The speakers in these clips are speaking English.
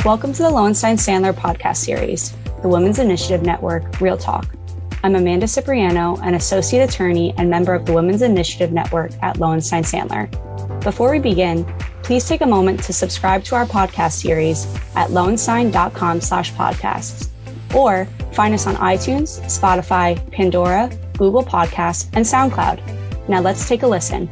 Welcome to the Lowenstein podcast series, the Women's Initiative Network, Real Talk. I'm Amanda Cipriano, an associate attorney and member of the Women's Initiative Network at Lowenstein Sandler. Before we begin, please take a moment to subscribe to our podcast series at lowenstein.com/podcasts, or find us on iTunes, Spotify, Pandora, Google Podcasts, and SoundCloud. Now let's take a listen.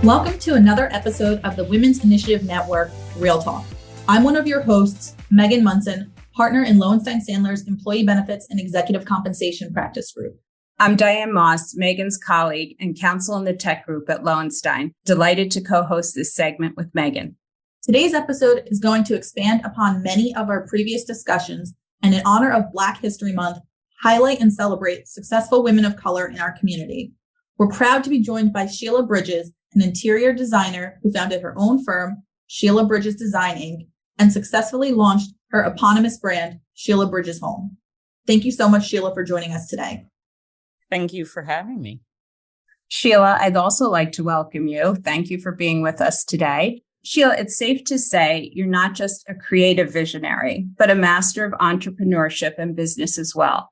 Welcome to another episode of the Women's Initiative Network, Real Talk. I'm one of your hosts, Megan Monson, partner in Lowenstein Sandler's Employee Benefits and Executive Compensation Practice Group. I'm Diane Moss, Megan's colleague and counsel in the tech group at Lowenstein. Delighted to co-host this segment with Megan. Today's episode is going to expand upon many of our previous discussions and in honor of Black History Month, highlight and celebrate successful women of color in our community. We're proud to be joined by Sheila Bridges, an interior designer who founded her own firm, Sheila Bridges Design Inc., and successfully launched her eponymous brand, Sheila Bridges Home. Thank you so much, Sheila, for joining us today. Thank you for having me. Sheila, I'd also like to welcome you. Thank you for being with us today. Sheila, it's safe to say you're not just a creative visionary, but a master of entrepreneurship and business as well.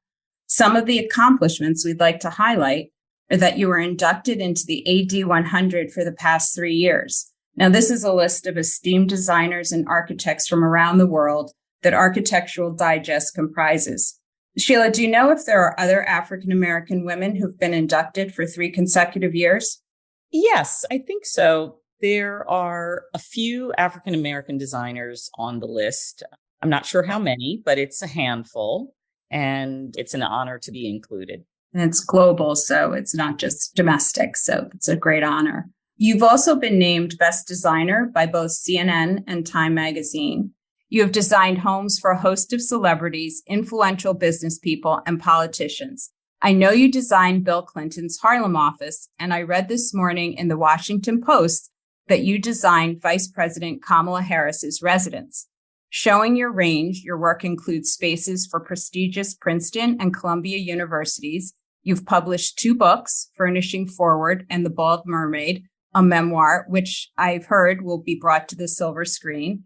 Some of the accomplishments we'd like to highlight are that you were inducted into the AD 100 for the past 3 years. Now, this is a list of esteemed designers and architects from around the world that Architectural Digest comprises. Sheila, do you know if there are other African-American women who've been inducted for 3 consecutive years? Yes, I think so. There are a few African-American designers on the list. I'm not sure how many, but it's a handful, and it's an honor to be included. And it's global, so it's not just domestic. So it's a great honor. You've also been named Best Designer by both CNN and Time Magazine. You have designed homes for a host of celebrities, influential business people, and politicians. I know you designed Bill Clinton's Harlem office, and I read this morning in the Washington Post that you designed Vice President Kamala Harris's residence. Showing your range, your work includes spaces for prestigious Princeton and Columbia universities. You've published 2 books, Furnishing Forward and The Bald Mermaid, a memoir, which I've heard will be brought to the silver screen.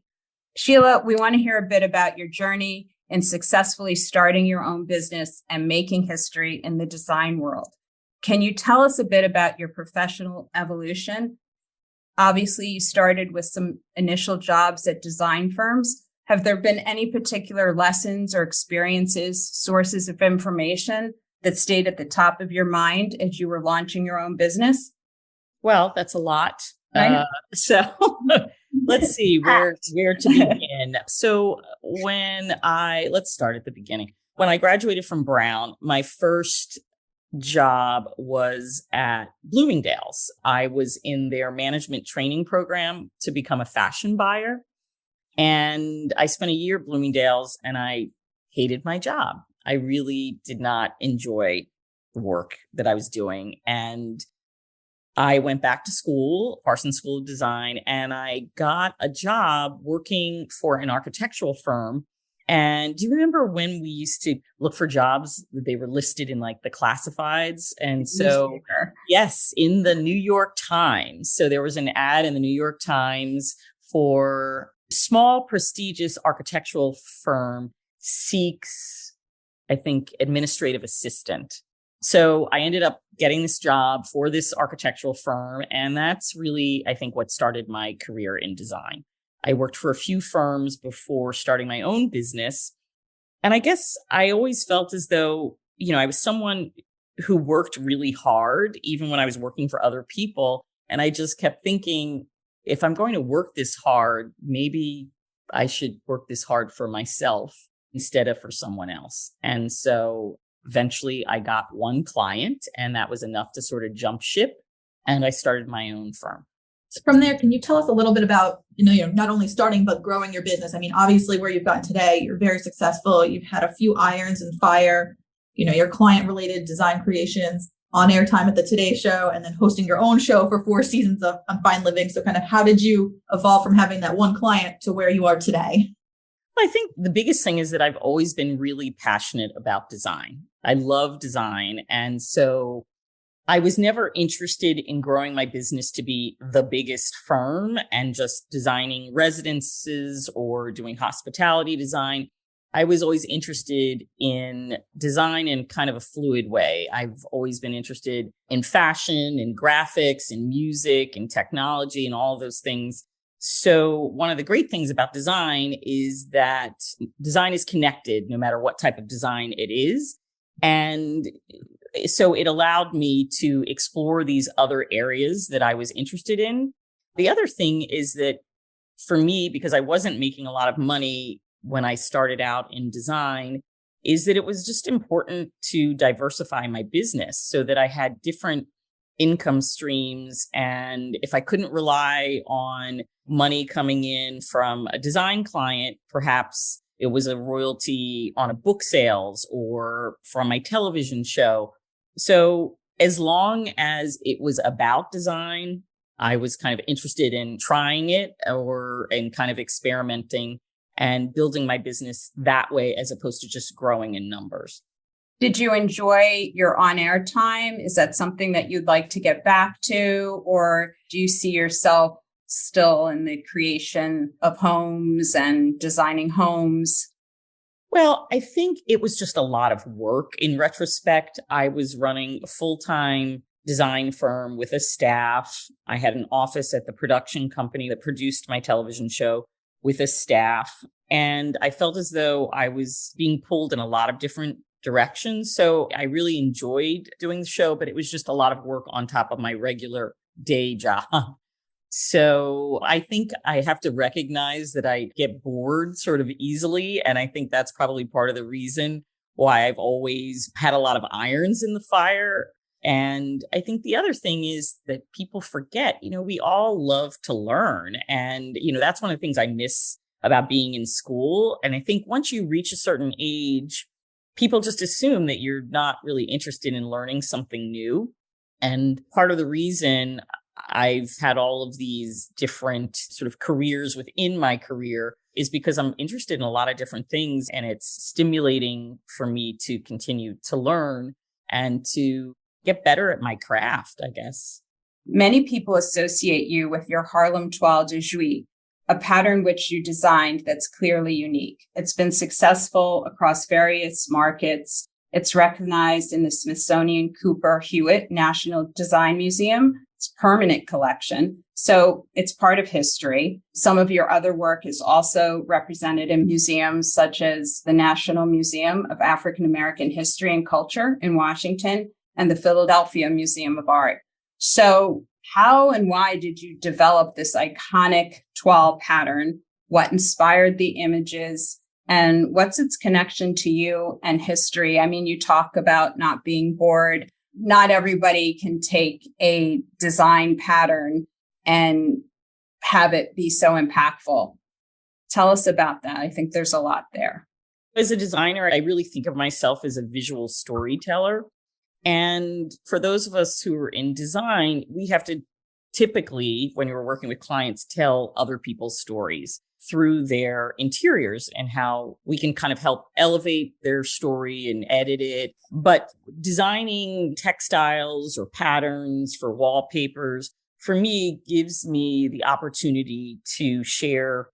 Sheila, we want to hear a bit about your journey in successfully starting your own business and making history in the design world. Can you tell us a bit about your professional evolution? Obviously, you started with some initial jobs at design firms. Have there been any particular lessons or experiences, sources of information that stayed at the top of your mind as you were launching your own business? Well, that's a lot. So let's see where to begin. So let's start at the beginning. When I graduated from Brown, my first job was at Bloomingdale's. I was in their management training program to become a fashion buyer. And I spent a year at Bloomingdale's and I hated my job. I really did not enjoy the work that I was doing. And I went back to school, Parsons School of Design, and I got a job working for an architectural firm. And do you remember when we used to look for jobs that they were listed in like the classifieds? And so, yes, in the New York Times. So there was an ad in the New York Times for small, prestigious architectural firm seeks, I think, administrative assistant. So I ended up getting this job for this architectural firm. And that's really, I think, what started my career in design. I worked for a few firms before starting my own business. And I guess I always felt as though, I was someone who worked really hard, even when I was working for other people. And I just kept thinking, if I'm going to work this hard, maybe I should work this hard for myself instead of for someone else. And so eventually I got one client, and that was enough to sort of jump ship. And I started my own firm. So from there, can you tell us a little bit about, you're not only starting, but growing your business? I mean, obviously where you've gotten today, you're very successful. You've had a few irons in fire, your client related design creations, on air time at the Today Show, and then hosting your own show for 4 seasons on Fine Living. So kind of how did you evolve from having that one client to where you are today? I think the biggest thing is that I've always been really passionate about design. I love design. And so I was never interested in growing my business to be the biggest firm and just designing residences or doing hospitality design. I was always interested in design in kind of a fluid way. I've always been interested in fashion and graphics and music and technology and all of those things. So one of the great things about design is that design is connected no matter what type of design it is. And so it allowed me to explore these other areas that I was interested in. The other thing is that for me, because I wasn't making a lot of money when I started out in design, is that it was just important to diversify my business so that I had different income streams. And if I couldn't rely on money coming in from a design client, perhaps it was a royalty on a book sales or from my television show. So as long as it was about design, I was kind of interested in trying it and kind of experimenting and building my business that way, as opposed to just growing in numbers. Did you enjoy your on-air time? Is that something that you'd like to get back to? Or do you see yourself still in the creation of homes and designing homes? Well, I think it was just a lot of work. In retrospect, I was running a full-time design firm with a staff. I had an office at the production company that produced my television show with a staff. And I felt as though I was being pulled in a lot of different directions. So I really enjoyed doing the show, but it was just a lot of work on top of my regular day job. So I think I have to recognize that I get bored sort of easily. And I think that's probably part of the reason why I've always had a lot of irons in the fire. And I think the other thing is that people forget, we all love to learn. And, that's one of the things I miss about being in school. And I think once you reach a certain age, people just assume that you're not really interested in learning something new. And part of the reason I've had all of these different sort of careers within my career is because I'm interested in a lot of different things. And it's stimulating for me to continue to learn and to get better at my craft, I guess. Many people associate you with your Harlem Toile de Jouy, a pattern which you designed that's clearly unique. It's been successful across various markets. It's recognized in the Smithsonian Cooper Hewitt National Design Museum, its permanent collection. So it's part of history. Some of your other work is also represented in museums such as the National Museum of African American History and Culture in Washington and the Philadelphia Museum of Art. So how and why did you develop this iconic toile pattern? What inspired the images? And what's its connection to you and history? I mean, you talk about not being bored. Not everybody can take a design pattern and have it be so impactful. Tell us about that. I think there's a lot there. As a designer, I really think of myself as a visual storyteller. And for those of us who are in design, we have to typically, when you're working with clients, tell other people's stories through their interiors and how we can kind of help elevate their story and edit it. But designing textiles or patterns for wallpapers, for me, gives me the opportunity to share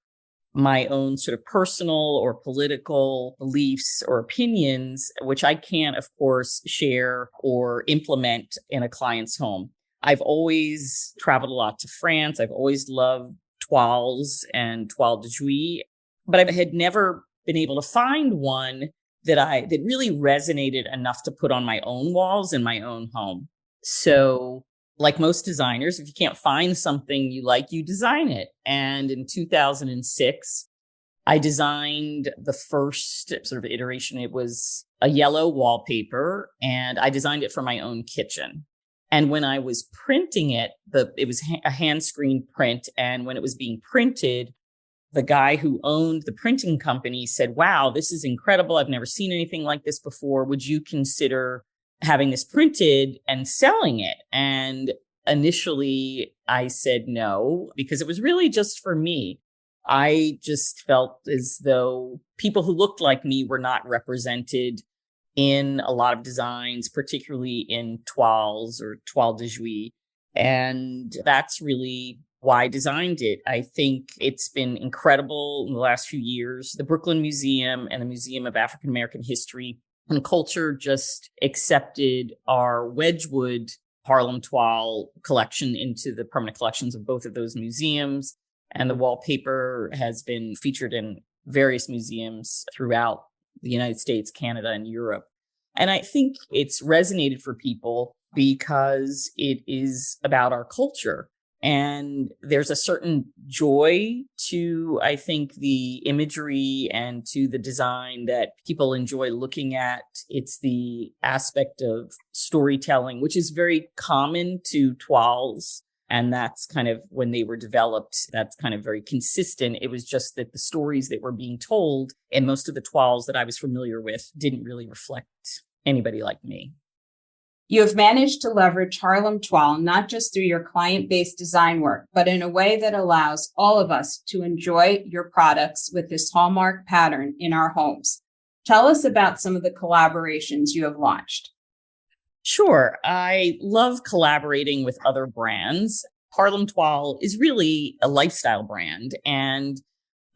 my own sort of personal or political beliefs or opinions, which I can't, of course, share or implement in a client's home. I've always traveled a lot to France. I've always loved toiles and toile de jouy, but I had never been able to find one that really resonated enough to put on my own walls in my own home. So like most designers, if you can't find something you like, you design it. And in 2006, I designed the first sort of iteration. It was a yellow wallpaper, and I designed it for my own kitchen. And when I was printing it, it was a hand screen print. And when it was being printed, the guy who owned the printing company said, "Wow, this is incredible. I've never seen anything like this before. Would you consider having this printed and selling it?" And initially I said no, because it was really just for me. I just felt as though people who looked like me were not represented in a lot of designs, particularly in toiles or toile de jouy. And that's really why I designed it. I think it's been incredible in the last few years. The Brooklyn Museum and the Museum of African American History and Culture just accepted our Wedgwood Harlem Toile collection into the permanent collections of both of those museums. And the wallpaper has been featured in various museums throughout the United States, Canada, and Europe. And I think it's resonated for people because it is about our culture. And there's a certain joy to, I think, the imagery and to the design that people enjoy looking at. It's the aspect of storytelling, which is very common to toiles. And that's kind of when they were developed, that's kind of very consistent. It was just that the stories that were being told in most of the toiles that I was familiar with didn't really reflect anybody like me. You have managed to leverage Harlem Toile not just through your client-based design work, but in a way that allows all of us to enjoy your products with this hallmark pattern in our homes. Tell us about some of the collaborations you have launched. Sure. I love collaborating with other brands. Harlem Toile is really a lifestyle brand, and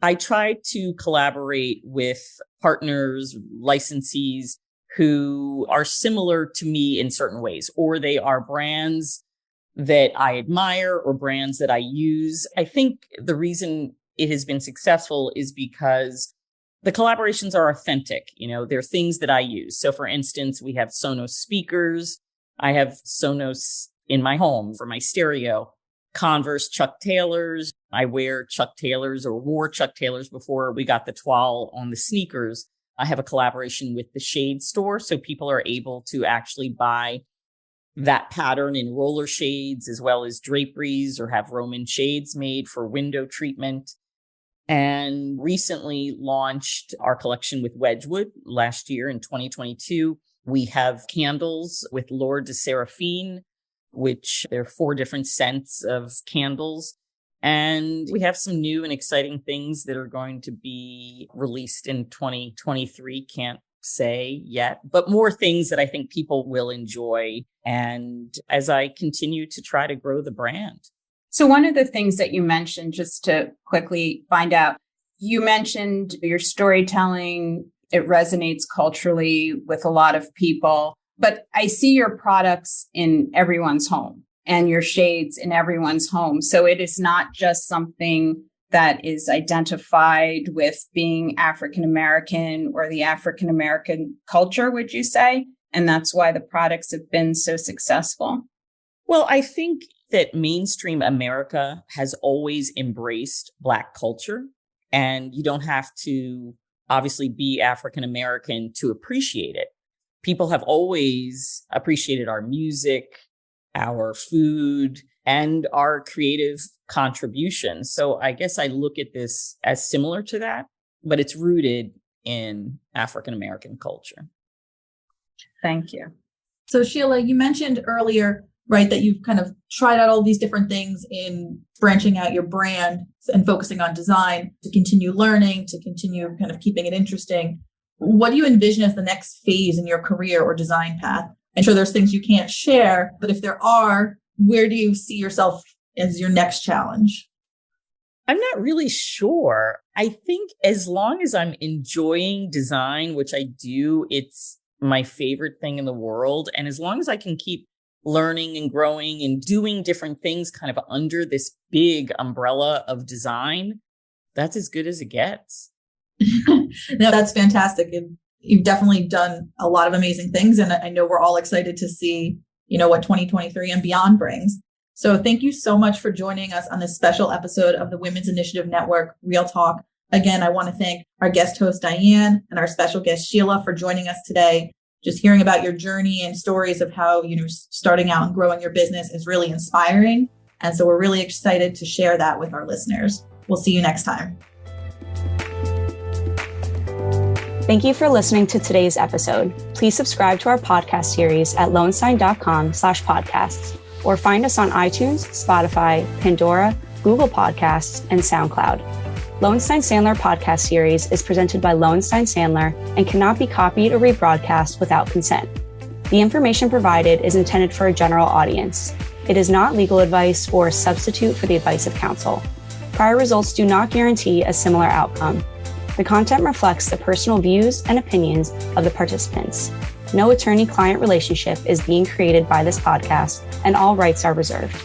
I try to collaborate with partners, licensees who are similar to me in certain ways, or they are brands that I admire or brands that I use. I think the reason it has been successful is because the collaborations are authentic. You know, they're things that I use. So for instance, we have Sonos speakers. I have Sonos in my home for my stereo. Converse Chuck Taylors. I wear Chuck Taylors or wore Chuck Taylors before we got the toile on the sneakers. I have a collaboration with the Shade Store, so people are able to actually buy that pattern in roller shades as well as draperies, or have Roman shades made for window treatment. And recently launched our collection with Wedgwood last year in 2022. We have candles with Lord de Seraphine, which there are 4 different scents of candles. And we have some new and exciting things that are going to be released in 2023. Can't say yet, but more things that I think people will enjoy. And as I continue to try to grow the brand. So one of the things that you mentioned, just to quickly find out, you mentioned your storytelling. It resonates culturally with a lot of people, but I see your products in everyone's home and your shades in everyone's home. So it is not just something that is identified with being African-American or the African-American culture, would you say? And that's why the products have been so successful? Well, I think that mainstream America has always embraced Black culture, and you don't have to obviously be African-American to appreciate it. People have always appreciated our music, our food, and our creative contributions. So I guess I look at this as similar to that, but it's rooted in African-American culture. Thank you. So Sheila, you mentioned earlier, right, that you've kind of tried out all these different things in branching out your brand and focusing on design to continue learning, to continue kind of keeping it interesting. What do you envision as the next phase in your career or design path? I'm sure there's things you can't share, but if there are, where do you see yourself as your next challenge? I'm not really sure. I think as long as I'm enjoying design, which I do, it's my favorite thing in the world. And as long as I can keep learning and growing and doing different things kind of under this big umbrella of design, that's as good as it gets. No, that's fantastic. You've definitely done a lot of amazing things. And I know we're all excited to see, what 2023 and beyond brings. So thank you so much for joining us on this special episode of the Women's Initiative Network, Real Talk. Again, I want to thank our guest host, Diane, and our special guest, Sheila, for joining us today. Just hearing about your journey and stories of how, starting out and growing your business is really inspiring. And so we're really excited to share that with our listeners. We'll see you next time. Thank you for listening to today's episode. Please subscribe to our podcast series at lowenstein.com/podcasts, or find us on iTunes, Spotify, Pandora, Google Podcasts, and SoundCloud. Lowenstein Sandler podcast series is presented by Lowenstein Sandler and cannot be copied or rebroadcast without consent. The information provided is intended for a general audience. It is not legal advice or a substitute for the advice of counsel. Prior results do not guarantee a similar outcome. The content reflects the personal views and opinions of the participants. No attorney-client relationship is being created by this podcast, and all rights are reserved.